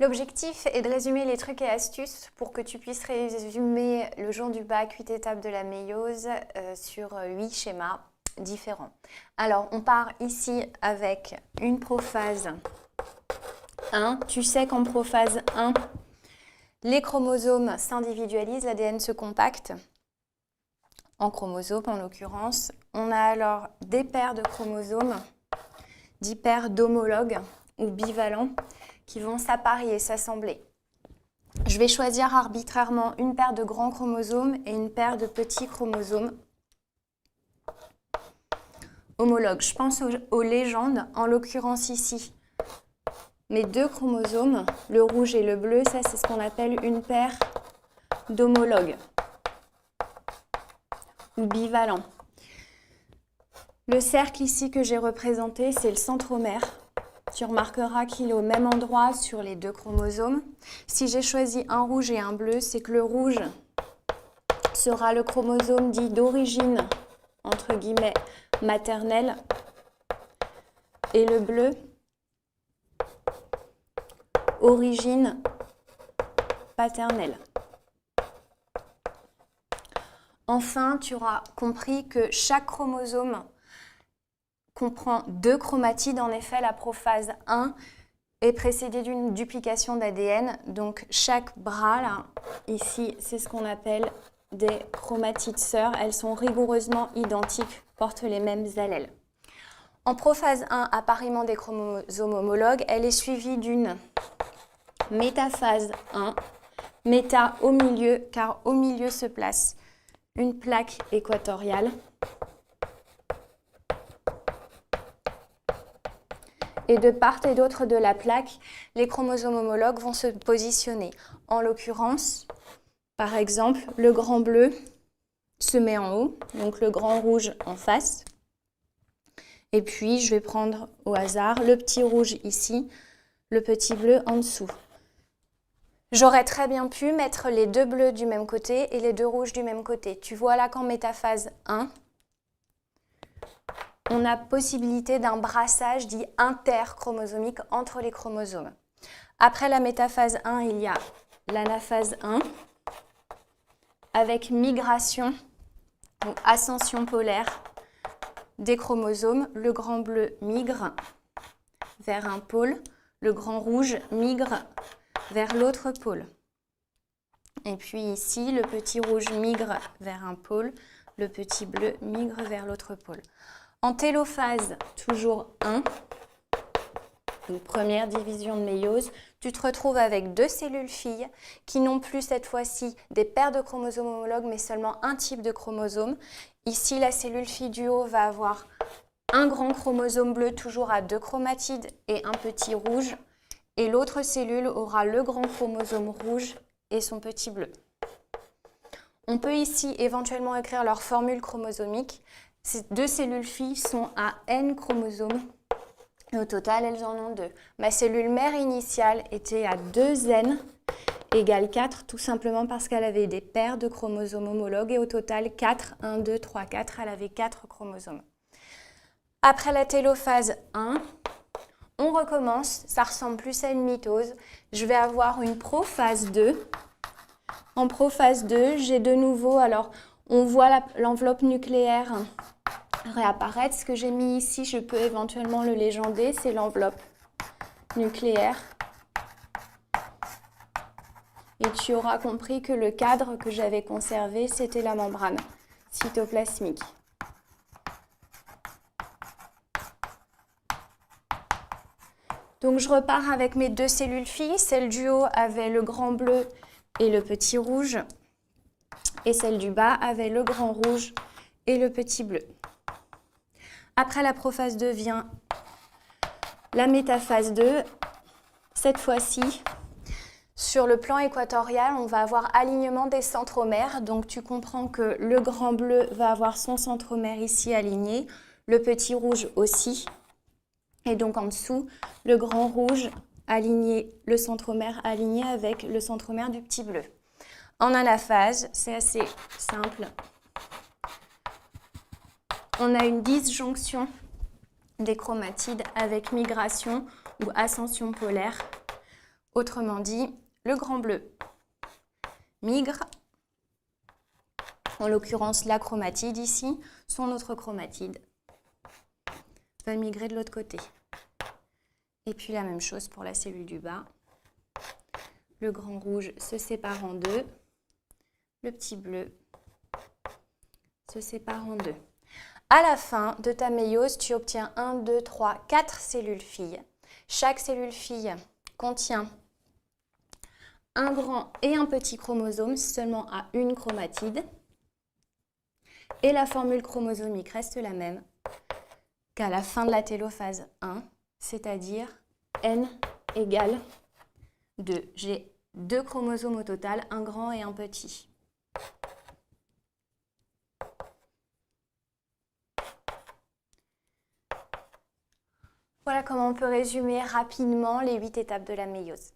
L'objectif est de résumer les trucs et astuces pour que tu puisses résumer le jour du bac 8 étapes de la méiose sur 8 schémas différents. Alors, on part ici avec une prophase 1. Tu sais qu'en prophase 1, les chromosomes s'individualisent, l'ADN se compacte en chromosomes en l'occurrence. On a alors des paires de chromosomes, 10 paires d'homologues ou bivalents qui vont s'apparier, s'assembler. Je vais choisir arbitrairement une paire de grands chromosomes et une paire de petits chromosomes homologues. Je pense aux légendes, en l'occurrence ici. Mes deux chromosomes, le rouge et le bleu, ça c'est ce qu'on appelle une paire d'homologues ou bivalents. Le cercle ici que j'ai représenté, c'est le centromère. Tu remarqueras qu'il est au même endroit sur les deux chromosomes. Si j'ai choisi un rouge et un bleu, c'est que le rouge sera le chromosome dit d'origine, entre guillemets, maternelle, et le bleu, origine paternelle. Enfin, tu auras compris que chaque chromosome comprend deux chromatides. En effet, la prophase 1 est précédée d'une duplication d'ADN. Donc, chaque bras, là, ici, c'est ce qu'on appelle des chromatides sœurs. Elles sont rigoureusement identiques, portent les mêmes allèles. En prophase 1, appariement des chromosomes homologues, elle est suivie d'une métaphase 1, méta au milieu, car au milieu se place une plaque équatoriale. Et de part et d'autre de la plaque, les chromosomes homologues vont se positionner. En l'occurrence, par exemple, le grand bleu se met en haut, donc le grand rouge en face. Et puis, je vais prendre au hasard le petit rouge ici, le petit bleu en dessous. J'aurais très bien pu mettre les deux bleus du même côté et les deux rouges du même côté. Tu vois là qu'en métaphase 1, on a possibilité d'un brassage dit interchromosomique entre les chromosomes. Après la métaphase 1, il y a l'anaphase 1 avec migration ou ascension polaire des chromosomes. Le grand bleu migre vers un pôle, le grand rouge migre vers l'autre pôle. Et puis ici, le petit rouge migre vers un pôle, le petit bleu migre vers l'autre pôle. En télophase, toujours 1, donc première division de méiose, tu te retrouves avec deux cellules filles qui n'ont plus cette fois-ci des paires de chromosomes homologues, mais seulement un type de chromosome. Ici, la cellule fille du haut va avoir un grand chromosome bleu, toujours à deux chromatides, et un petit rouge. Et l'autre cellule aura le grand chromosome rouge et son petit bleu. On peut ici éventuellement écrire leur formule chromosomique. Ces deux cellules filles sont à N chromosomes. Et au total, elles en ont 2. Ma cellule mère initiale était à 2N égale 4, tout simplement parce qu'elle avait des paires de chromosomes homologues. Et au total, 4, 1, 2, 3, 4, elle avait 4 chromosomes. Après la télophase 1, on recommence. Ça ressemble plus à une mitose. Je vais avoir une prophase 2. En prophase 2, j'ai de nouveau, alors on voit l'enveloppe nucléaire réapparaître. Ce que j'ai mis ici, je peux éventuellement le légender, c'est l'enveloppe nucléaire. Et tu auras compris que le cadre que j'avais conservé, c'était la membrane cytoplasmique. Donc je repars avec mes deux cellules filles. Celle du haut avait le grand bleu et le petit rouge. Et celle du bas avait le grand rouge et le petit bleu. Après la prophase 2 vient la métaphase 2. Cette fois-ci, sur le plan équatorial, on va avoir alignement des centromères. Donc tu comprends que le grand bleu va avoir son centromère ici aligné, le petit rouge aussi. Et donc en dessous, le grand rouge aligné, le centromère aligné avec le centromère du petit bleu. En anaphase, c'est assez simple. On a une disjonction des chromatides avec migration ou ascension polaire. Autrement dit, le grand bleu migre, en l'occurrence la chromatide ici, son autre chromatide va migrer de l'autre côté. Et puis la même chose pour la cellule du bas. Le grand rouge se sépare en deux, le petit bleu se sépare en deux. À la fin de ta méiose, tu obtiens 1, 2, 3, 4 cellules filles. Chaque cellule fille contient un grand et un petit chromosome seulement à une chromatide. Et la formule chromosomique reste la même qu'à la fin de la télophase 1, c'est-à-dire N égale 2. J'ai 2 chromosomes au total, un grand et un petit. Voilà comment on peut résumer rapidement les 8 étapes de la méiose.